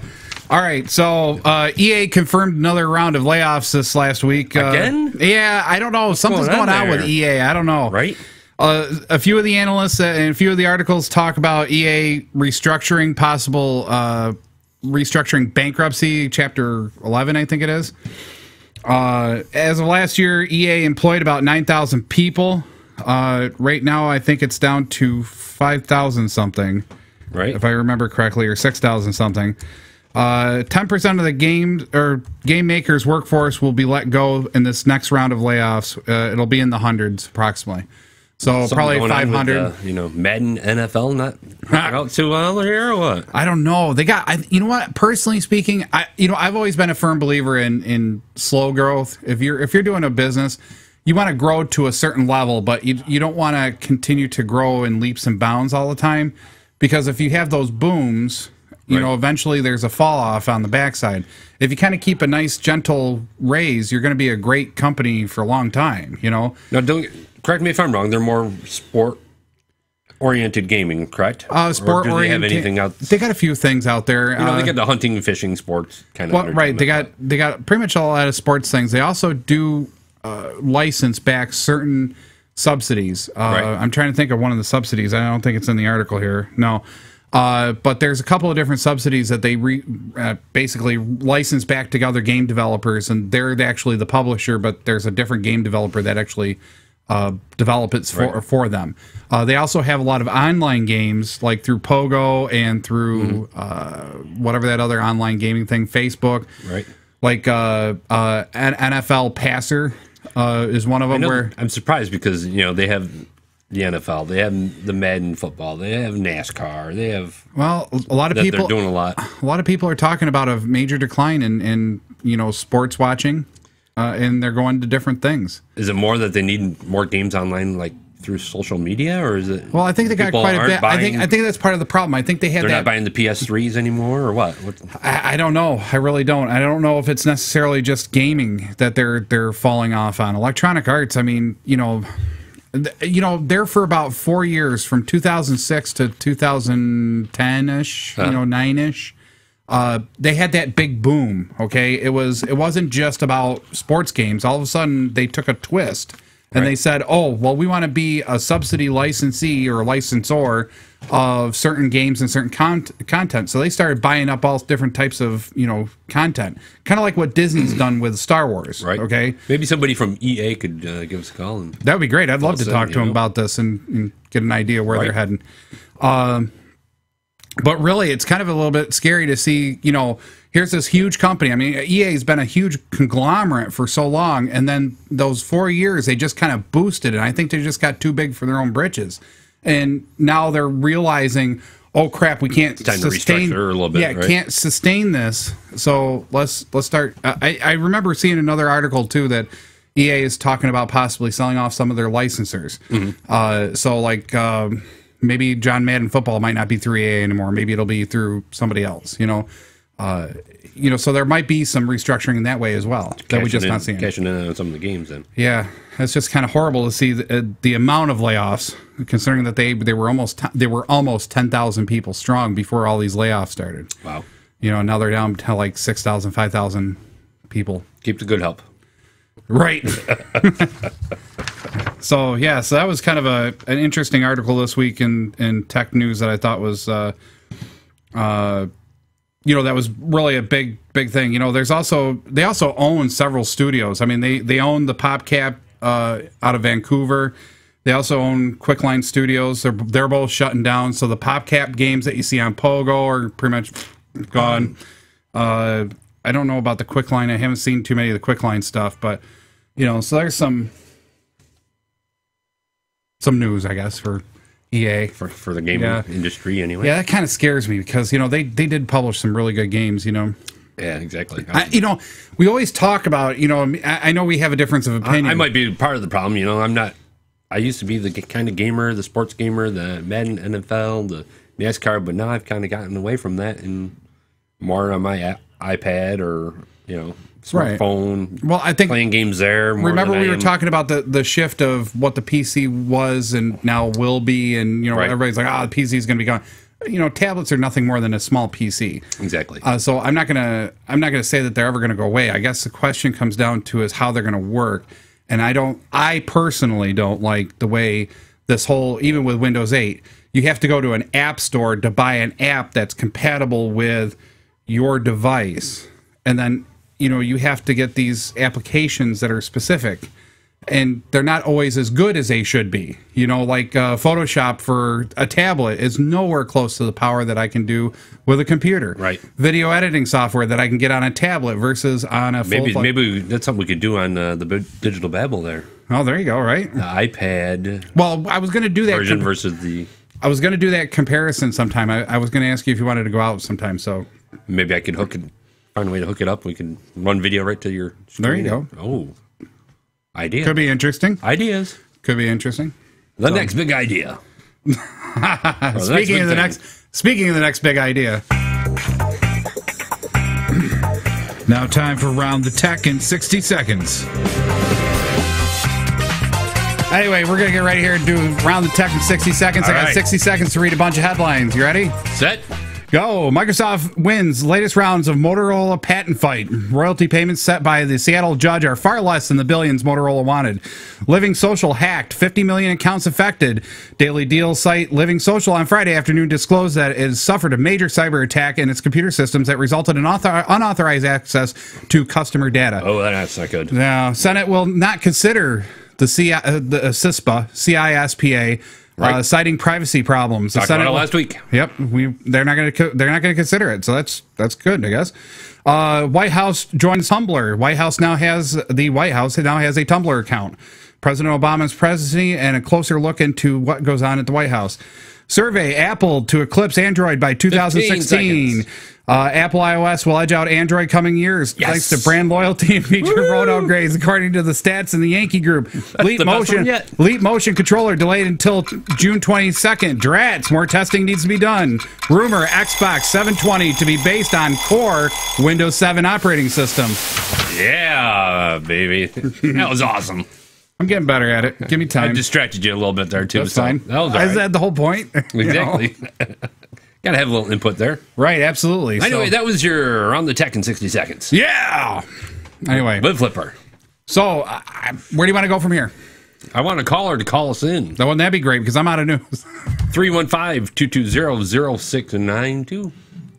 All right, so EA confirmed another round of layoffs this last week. Again? Yeah, I don't know. Something's going on with EA. I don't know. Right? A few of the analysts and a few of the articles talk about EA restructuring, possible restructuring bankruptcy, Chapter 11, I think it is. As of last year, EA employed about 9,000 people. Right now, I think it's down to 5,000 something. Right. If I remember correctly, or 6,000 something. 10% of the game makers' workforce will be let go in this next round of layoffs. It'll be in the hundreds, approximately. So probably 500. With, Madden NFL not out too well here or what? I don't know. They got. You know what? Personally speaking, I've always been a firm believer in slow growth. If you're doing a business, you want to grow to a certain level, but you don't want to continue to grow in leaps and bounds all the time, because if you have those booms, eventually there's a fall off on the backside. If you kind of keep a nice gentle raise, you're going to be a great company for a long time. Now, correct me if I'm wrong. They're more sport-oriented gaming, correct? Sport-oriented. Do they have anything out? They got a few things out there. They got the hunting and fishing sports kind of. Well, right. They got pretty much a lot of sports things. They also do license back certain subsidies. I'm trying to think of one of the subsidies. I don't think it's in the article here. No. But there's a couple of different subsidies that they basically license back to other game developers, and they're actually the publisher, but there's a different game developer that actually develop it for them. They also have a lot of online games, like through Pogo and through whatever that other online gaming thing, Facebook. Right. Like NFL Passer is one of them. I'm surprised because they have the NFL, they have the Madden football, they have NASCAR, they have a lot of people. They're doing a lot. A lot of people are talking about a major decline in sports watching. And they're going to different things. Is it more that they need more games online, like through social media, or is it? Well, I think they got quite a bit. I think that's part of the problem. I think they're not buying the PS3s anymore, or what? I don't know. I really don't. I don't know if it's necessarily just gaming that they're falling off on. Electronic Arts. I mean, there for about 4 years, from 2006 to 2010ish, 9ish. They had that big boom. Okay, it wasn't just about sports games. All of a sudden, they took a twist and they said, "Oh, well, we want to be a subsidy licensee or licensor of certain games and certain content." So they started buying up all different types of content, kind of like what Disney's done with Star Wars. Right. Okay. Maybe somebody from EA could give us a call. That would be great. I'd love to talk to them about this and get an idea where they're heading. But really, it's kind of a little bit scary to see, here's this huge company. I mean, EA has been a huge conglomerate for so long, and then those 4 years, they just kind of boosted, and I think they just got too big for their own britches. And now they're realizing, oh crap, we can't sustain a little bit. Yeah, can't sustain this. So let's start. I remember seeing another article too that EA is talking about possibly selling off some of their licensors. Maybe John Madden Football might not be through EA anymore. Maybe it'll be through somebody else. So there might be some restructuring in that way as well that we just not seeing. Cashing in on some of the games then. Yeah, it's just kind of horrible to see the amount of layoffs, considering that they were almost 10,000 people strong before all these layoffs started. Wow. Now they're down to like 6,000, 5,000 people. Keep the good help. Right. So that was kind of an interesting article this week in tech news that I thought was, that was really a big thing. They also own several studios. I mean, they own the PopCap out of Vancouver. They also own Quicklime Studios. They're both shutting down. So the PopCap games that you see on Pogo are pretty much gone. I don't know about the Quicklime. I haven't seen too many of the Quicklime stuff, but so there's some news, I guess, for EA for the gaming industry anyway. Yeah, that kind of scares me because they did publish some really good games. Yeah, exactly. We always talk about I know we have a difference of opinion. I might be part of the problem. I'm not. I used to be the kind of gamer, the sports gamer, the Madden, NFL, the NASCAR, but now I've kind of gotten away from that and more on my iPad or smartphone. Right. Well, I think playing games there. Remember, we were talking about the shift of what the PC was and now will be, and everybody's like, the PC is going to be gone. Tablets are nothing more than a small PC. Exactly. So I'm not gonna say that they're ever going to go away. I guess the question comes down to is how they're going to work. And I personally don't like the way this whole, even with Windows 8, you have to go to an app store to buy an app that's compatible with your device. And then, you have to get these applications that are specific. And they're not always as good as they should be. Like Photoshop for a tablet is nowhere close to the power that I can do with a computer. Right. Video editing software that I can get on a tablet versus on a full... Maybe that's something we could do on the Digital Babble there. Oh, there you go, right? The iPad. Well, I was going to do that... version versus the... I was going to do that comparison sometime. I was going to ask you if you wanted to go out sometime, so... Maybe I could find a way to hook it up. We can run video right to your screen. There you go. Oh, idea. Could be interesting. Ideas. Could be interesting. The next big idea. Speaking of the next big idea. Now time for Round the Tech in 60 seconds. Anyway, we're going to get right here and do Round the Tech in 60 seconds. I got 60 seconds to read a bunch of headlines. You ready? Set. Go. Microsoft wins latest rounds of Motorola patent fight. Royalty payments set by the Seattle judge are far less than the billions Motorola wanted. Living Social hacked. 50 million accounts affected. Daily Deal site Living Social on Friday afternoon disclosed that it has suffered a major cyber attack in its computer systems that resulted in unauthorized access to customer data. Oh, that's not good. Now, Senate will not consider the CISPA, right. Citing privacy problems. Talked about it last week. Yep, they're not going to consider it. So that's good, I guess. White House joins Tumblr. The White House now has a Tumblr account. President Obama's presidency and a closer look into what goes on at the White House. Survey Apple to eclipse Android by 2016. Apple iOS will edge out Android coming years thanks to brand loyalty and feature phone upgrades, according to the stats in the Yankee Group. Leap Motion controller delayed until June 22nd. Drats, more testing needs to be done. Rumor Xbox 720 to be based on core Windows 7 operating system. Yeah, baby. That was awesome. I'm getting better at it. Give me time. I distracted you a little bit there, too. That's fine. That was all right. Is that the whole point? Exactly. Got to have a little input there. Right, absolutely. Anyway, that was your Around the Tech in 60 seconds. Yeah! Anyway. Lid Flipper. So, where do you want to go from here? I want a caller to call us in. Wouldn't that be great? Because I'm out of news. 315-220-0692.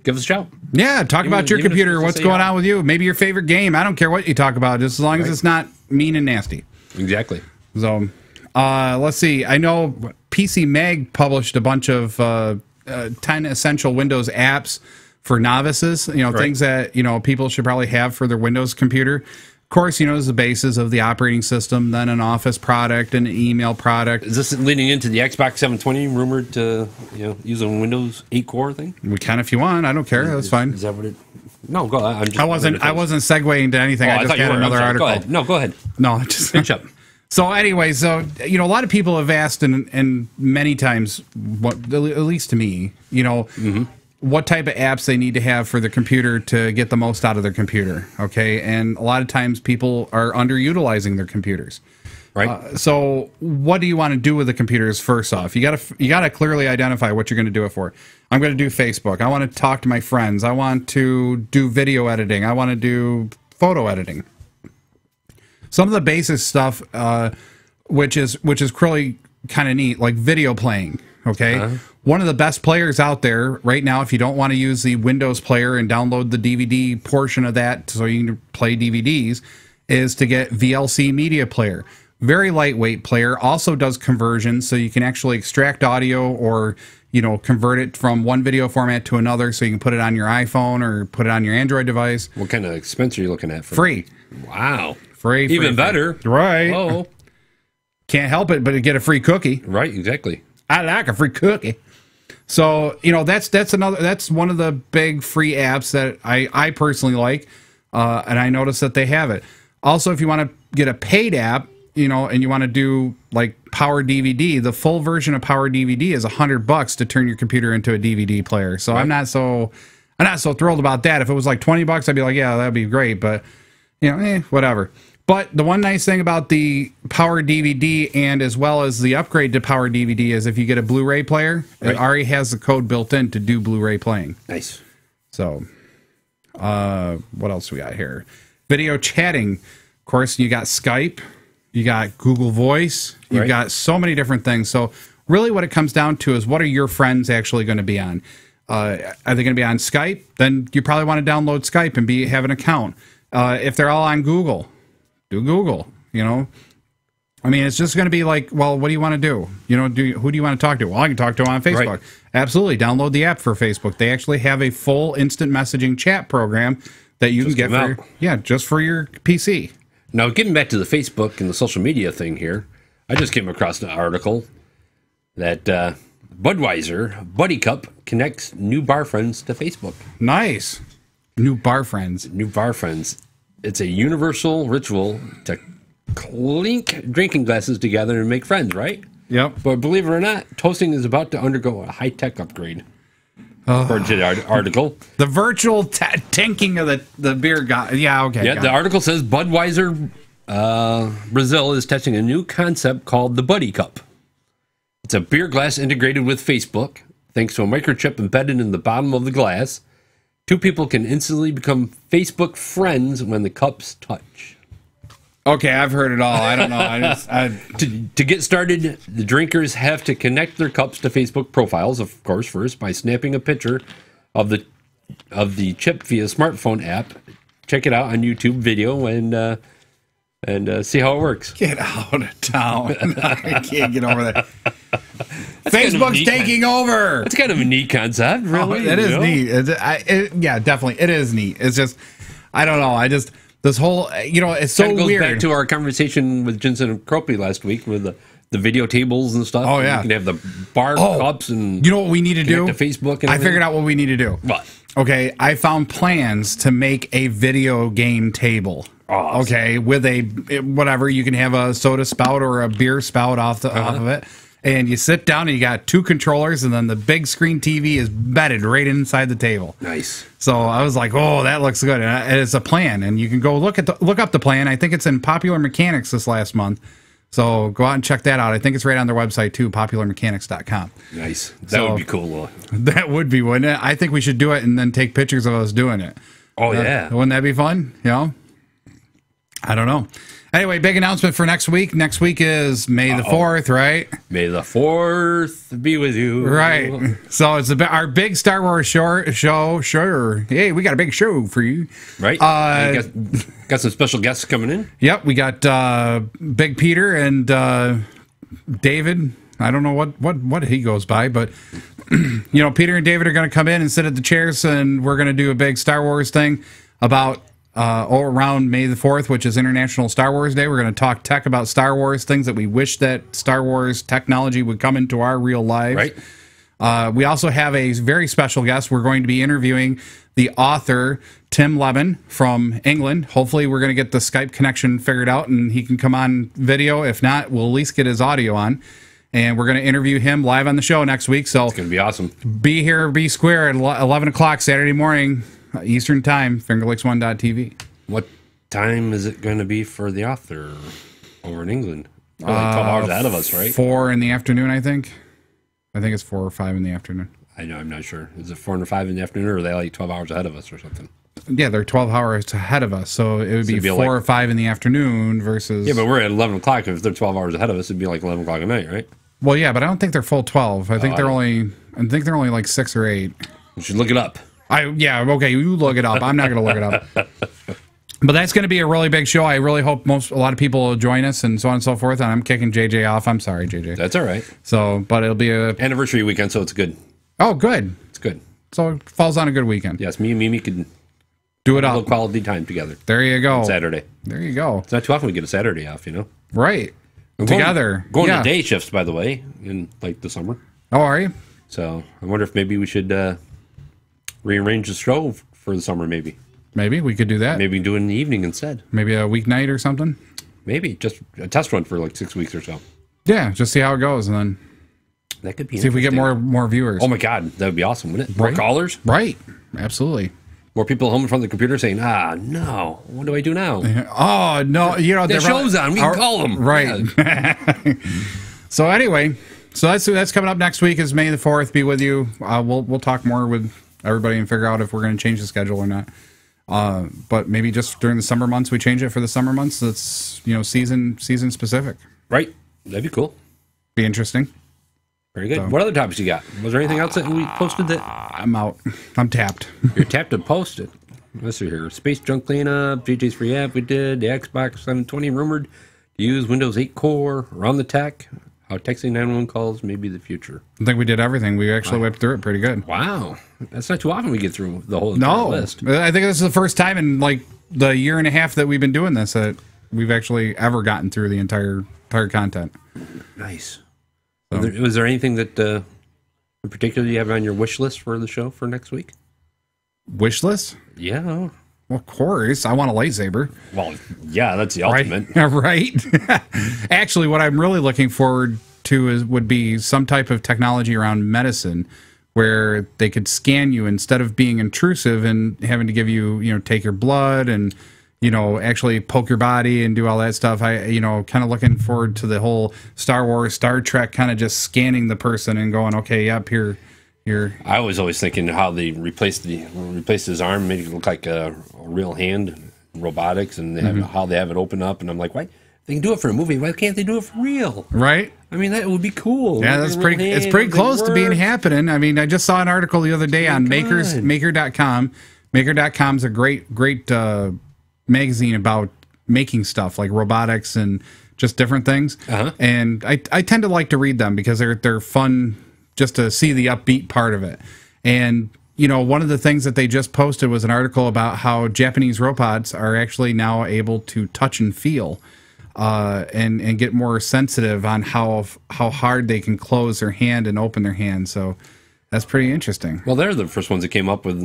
Give us a shout. Yeah, talk about your computer. What's going on with you? Maybe your favorite game. I don't care what you talk about, just as long as it's not mean and nasty. Exactly. So, let's see. I know PC Mag published a bunch of 10 essential Windows apps for novices. Things that people should probably have for their Windows computer. Of course, is the basis of the operating system, then an Office product, an email product. Is this leading into the Xbox 720 rumored to use a Windows 8 core thing? We can if you want. I don't care. That's fine. Is that what it? No, go ahead. I wasn't segueing to anything. I just had another article. Go ahead. No, go ahead. No, just finish up. So anyway, a lot of people have asked, and many times, at least to me, what type of apps they need to have for their computer to get the most out of their computer. Okay, and a lot of times people are underutilizing their computers. Right. So what do you want to do with the computers? First off, you gotta clearly identify what you're going to do it for. I'm going to do Facebook. I want to talk to my friends. I want to do video editing. I want to do photo editing. some of the basic stuff, which is really kind of neat, like video playing. Okay, one of the best players out there right now, if you don't want to use the Windows player and download the DVD portion of that so you can play DVDs, is to get VLC Media Player. Very lightweight player, also does conversions, so you can actually extract audio or convert it from one video format to another, so you can put it on your iPhone or put it on your Android device. What kind of expense are you looking at? Free. Wow. Free. Even better. Right. Oh. Can't help it but to get a free cookie. Right, exactly. I like a free cookie. So, that's one of the big free apps that I personally like, and I noticed that they have it. Also, if you want to get a paid app, and you want to do like Power DVD, the full version of Power DVD is $100 to turn your computer into a DVD player. So right. I'm not so thrilled about that. If it was like $20, I'd be like, yeah, that'd be great, but whatever. But the one nice thing about the Power DVD and as well as the upgrade to Power DVD is if you get a Blu-ray player, right. It already has the code built in to do Blu-ray playing. Nice. So, what else we got here? Video chatting. Of course, you got Skype, you got Google Voice, you've right. got so many different things. So really what it comes down to is what are your friends actually going to be on? Are they going to be on Skype? Then you probably want to download Skype and have an account. If they're all on Google, do Google, I mean, it's just going to be like, well, what do you want to do? Who do you want to talk to? Well, I can talk to them on Facebook. Right. Absolutely. Download the app for Facebook. They actually have a full instant messaging chat program that you just can get just for your PC. Now, getting back to the Facebook and the social media thing here, I just came across an article that Budweiser Buddy Cup connects new bar friends to Facebook. Nice. New bar friends. New bar friends. It's a universal ritual to clink drinking glasses together and make friends, right? Yep. But believe it or not, toasting is about to undergo a high-tech upgrade. According to the article. The virtual tanking of the beer guy. Yeah, okay. Yeah, the article says Budweiser Brazil is testing a new concept called the Buddy Cup. It's a beer glass integrated with Facebook. Thanks to a microchip embedded in the bottom of the glass, two people can instantly become Facebook friends when the cups touch. Okay, I've heard it all. I don't know. To get started, the drinkers have to connect their cups to Facebook profiles, of course, first by snapping a picture of the chip via smartphone app. Check it out on YouTube video and see how it works. Get out of town! I can't get over that. Facebook's taking over. It's kind of a neat concept, really. It is neat. Yeah, definitely, it is neat. It's just, I don't know. This whole, it's so goes weird. Back to our conversation with Jensen and Cropley last week with the video tables and stuff. Oh, yeah. You can have the bar cups and... You know what we need to do? To Facebook and I figured out what we need to do. What? Okay, I found plans to make a video game table. Awesome. Okay, with whatever. You can have a soda spout or a beer spout off of it. And you sit down and you got two controllers, and then the big screen TV is bedded right inside the table. Nice. So I was like, "Oh, that looks good." And it's a plan, and you can go look up the plan. I think it's in Popular Mechanics this last month. So go out and check that out. I think it's right on their website too, popularmechanics.com. Nice. That would be cool. That would be, wouldn't it? I think we should do it and then take pictures of us doing it. Oh yeah. Wouldn't that be fun? I don't know. Anyway, big announcement for next week. Next week is May the 4th, right? May the 4th be with you. Right. So it's our big Star Wars show. Sure. Hey, we got a big show for you. Right. Got some special guests coming in. Yep. We got Big Peter and David. I don't know what he goes by, but Peter and David are going to come in and sit at the chairs, and we're going to do a big Star Wars thing about around May the 4th, which is International Star Wars Day. We're going to talk tech about Star Wars, things that we wish that Star Wars technology would come into our real lives. Right. We also have a very special guest. We're going to be interviewing the author, Tim Levin, from England. Hopefully, we're going to get the Skype connection figured out, and he can come on video. If not, we'll at least get his audio on. And we're going to interview him live on the show next week. So it's going to be awesome. Be here, be square at 11 o'clock Saturday morning. Eastern Time, FingerLakes1.tv. What time is it going to be for the author over in England? Like 12 hours ahead of us, right? 4 in the afternoon, I think. I think it's 4 or 5 in the afternoon. I know, I'm not sure. Is it 4 or 5 in the afternoon, or are they like 12 hours ahead of us or something? Yeah, they're 12 hours ahead of us, so it would be 4 or 5 in the afternoon versus. Yeah, but we're at 11 o'clock. If they're 12 hours ahead of us, it'd be like 11 o'clock at night, right? Well, yeah, but I don't think they're full 12. I think they're only like 6 or 8. You should look it up. Okay, you look it up. I'm not going to look it up. But that's going to be a really big show. I really hope a lot of people will join us and so on and so forth. And I'm kicking JJ off. I'm sorry, JJ. That's all right. So, but it'll be a anniversary weekend, so it's good. Oh, good. It's good. So it falls on a good weekend. Yes, me and Mimi can do it up. A little quality time together. There you go. Saturday. There you go. It's not too often we get a Saturday off, you know. Right. Together. Going to day shifts, by the way, in like the summer. Oh, are you? So I wonder if maybe we should rearrange the show for the summer. Maybe we could do that. Maybe do it in the evening instead. Maybe a weeknight or something. Maybe just a test run for like 6 weeks or so. Yeah, just see how it goes, and then that could be. See if we get more viewers. Oh my God, that would be awesome, wouldn't it? More callers. Right. Absolutely. More people home in front of the computer saying, no, what do I do now? Oh, no, the show's on. We can call them. Right. Yeah. So anyway, that's coming up next week is May the 4th. Be with you. We'll talk more with everybody and figure out if we're going to change the schedule or not. But maybe just during the summer months, we change it for the summer months. That's, season specific. Right. That'd be cool. Be interesting. Very good. So, what other topics you got? Was there anything else that we posted that? I'm out. I'm tapped. You're tapped to post it. Let's see here. Space junk cleanup, JJ's free app we did, the Xbox 720 rumored to use Windows 8 Core, around the tech, how texting 911 calls may be the future. I think we did everything. We actually whipped through it pretty good. Wow. That's not too often we get through the whole list. I think this is the first time in like the year and a half that we've been doing this that we've actually ever gotten through the entire content. Nice. So. Was there anything that in particular you have on your wish list for the show for next week? Wish list? Yeah. Well, of course. I want a lightsaber. Well, yeah, that's the ultimate. Right. Actually, what I'm really looking forward to would be some type of technology around medicine where they could scan you instead of being intrusive and having to give you, take your blood and actually poke your body and do all that stuff. I, kind of looking forward to the whole Star Wars, Star Trek kind of just scanning the person and going, okay, yep, here. I was always thinking how they replaced his arm, made it look like a real hand, robotics, and they have, how they have it open up. And I'm like, why? They can do it for a movie. Why can't they do it for real? Right. I mean, that would be cool. Yeah, that's pretty. It's pretty close to being happening. I mean, I just saw an article the other day on Maker.com. Maker.com is a great magazine about making stuff like robotics and just different things. And I tend to like to read them because they're fun just to see the upbeat part of it. And one of the things that they just posted was an article about how Japanese robots are actually now able to touch and feel and get more sensitive on how hard they can close their hand and open their hand. So that's pretty interesting. Well, they're the first ones that came up with,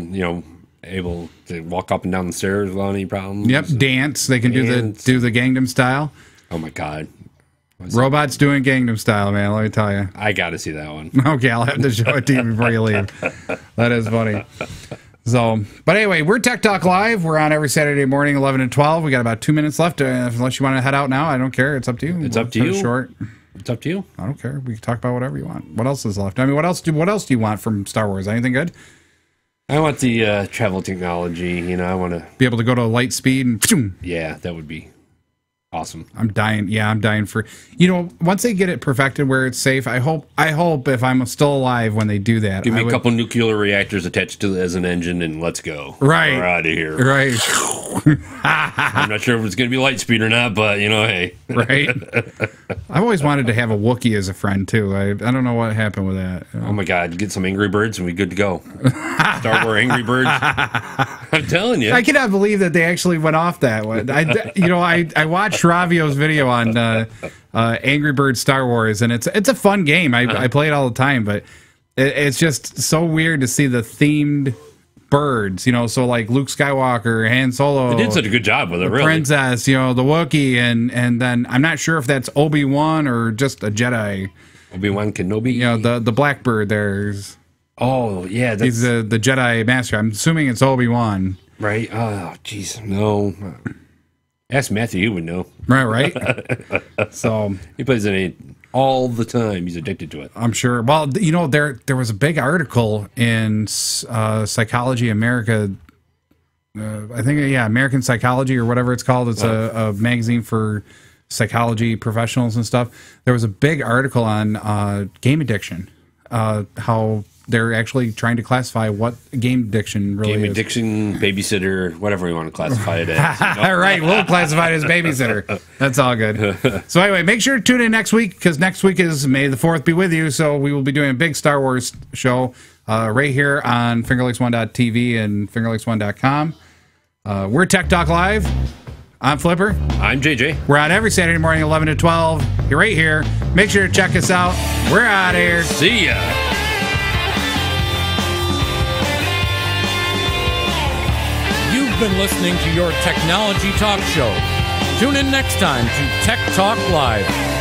able to walk up and down the stairs without any problems. Yep, dance. They can do the Gangnam Style. Oh my God. Robots doing Gangnam Style, man. Let me tell you. I got to see that one. Okay, I'll have to show it to you before you leave. That is funny. So, but anyway, we're Tech Talk Live. We're on every Saturday morning, 11 and 12. We got about 2 minutes left. Unless you want to head out now, I don't care. It's up to you. It's up to you. Short. It's up to you. I don't care. We can talk about whatever you want. What else is left? I mean, what else do you want from Star Wars? Anything good? I want the travel technology. I want to be able to go to light speed and. Yeah, that would be awesome. I'm dying. Yeah, I'm dying for. Once they get it perfected where it's safe, I hope if I'm still alive when they do that. Give me a couple nuclear reactors attached to it as an engine, and let's go. Right, we're out of here. Right. I'm not sure if it's going to be light speed or not, but hey. Right. I've always wanted to have a Wookiee as a friend too. I don't know what happened with that. Oh my God! Get some Angry Birds and we're good to go. Star Wars Angry Birds. I'm telling you. I cannot believe that they actually went off that one. I watched Ravio's video on Angry Birds Star Wars, and it's a fun game. I play it all the time, but it's just so weird to see the themed birds, so like Luke Skywalker, Han Solo. They did such a good job with it, really. Princess, the Wookiee, and then I'm not sure if that's Obi-Wan or just a Jedi. Obi-Wan Kenobi. The Blackbird there's. Oh, yeah. He's the Jedi Master. I'm assuming it's Obi-Wan. Right. Oh, jeez. No. Ask Matthew, you would know. Right. So he plays in it all the time. He's addicted to it. I'm sure. Well, there was a big article in Psychology America I think, American Psychology or whatever it's called. It's a magazine for psychology professionals and stuff. There was a big article on game addiction, how they're actually trying to classify what game addiction really is. Game addiction, babysitter, whatever you want to classify it as. All right, we'll classify it as babysitter. That's all good. So anyway, make sure to tune in next week, because next week is May the 4th be with you. So we will be doing a big Star Wars show right here on fingerlicks1.tv and fingerlicks1.com. We're Tech Talk Live. I'm Flipper. I'm JJ. We're on every Saturday morning, 11 to 12. You're right here. Make sure to check us out. We're out of here. See ya. You've been listening to your technology talk show. Tune in next time to Tech Talk Live.